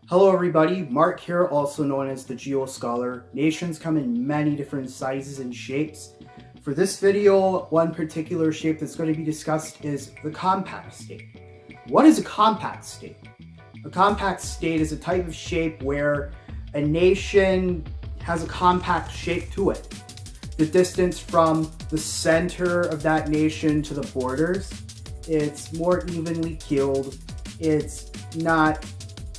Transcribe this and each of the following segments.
Hello everybody, Mark here, also known as the Geo Scholar. Nations come in many different sizes and shapes. For this video, one particular shape that's going to be discussed is the compact state. What is a compact state? A compact state is a type of shape where a nation has a compact shape to it. The distance from the center of that nation to the borders, it's more evenly keeled. It's not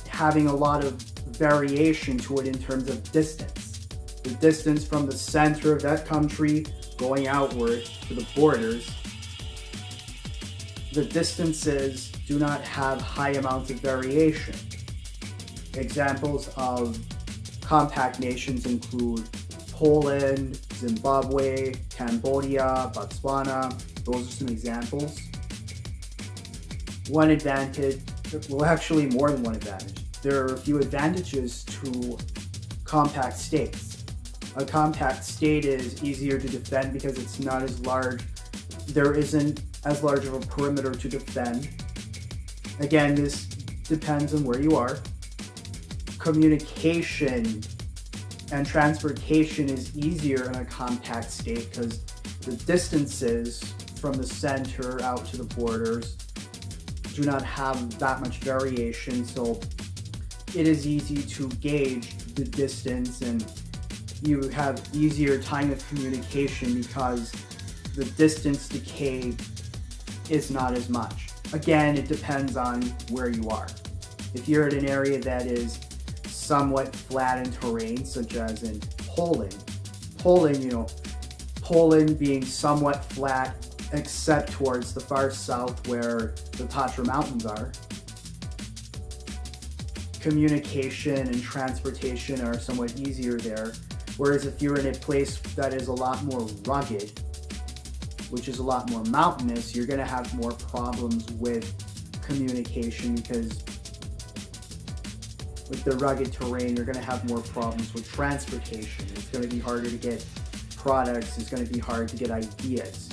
having a lot of variation to it in terms of distance. The distance from the center of that country going outward to the borders, the distances do not have high amounts of variation. Examples of compact nations include Poland, Zimbabwe, Cambodia, Botswana. Those are some examples. One advantage, well actually more than one advantage. There are a few advantages to compact states. A compact state is easier to defend because it's not as large. There isn't as large of a perimeter to defend. Again, this depends on where you are. Communication and transportation is easier in a compact state because the distances from the center out to the borders do not have that much variation, so it is easy to gauge the distance and you have easier time of communication because the distance decay is not as much. Again, it depends on where you are. If you're at an area that is somewhat flat in terrain, such as in Poland, Poland being somewhat flat except towards the far south where the Tatra Mountains are, communication and transportation are somewhat easier there. Whereas if you're in a place that is a lot more rugged, which is a lot more mountainous, you're going to have more problems with communication because with the rugged terrain, you're going to have more problems with transportation. It's going to be harder to get products. It's going to be hard to get ideas.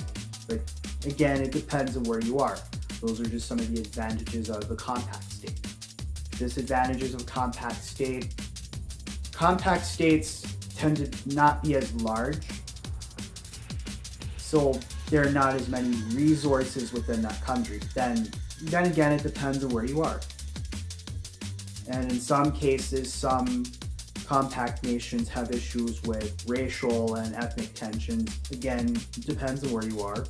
But again, it depends on where you are. Those are just some of the advantages of the compact state. Disadvantages of compact state. Compact states tend to not be as large, so there are not as many resources within that country. Then again, it depends on where you are. And in some cases, some compact nations have issues with racial and ethnic tensions. Again, it depends on where you are.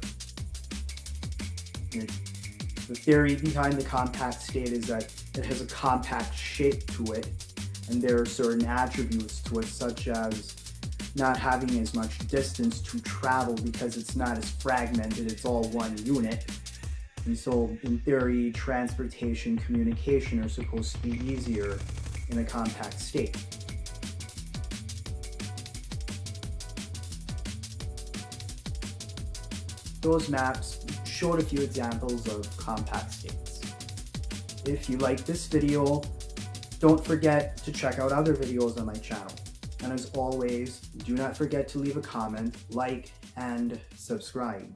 The theory behind the compact state is that it has a compact shape to it, and there are certain attributes to it, such as not having as much distance to travel because it's not as fragmented, it's all one unit. And so, in theory, transportation, communication are supposed to be easier in a compact state. Those maps showed a few examples of compact states. If you like this video, don't forget to check out other videos on my channel. And as always, do not forget to leave a comment, like, and subscribe.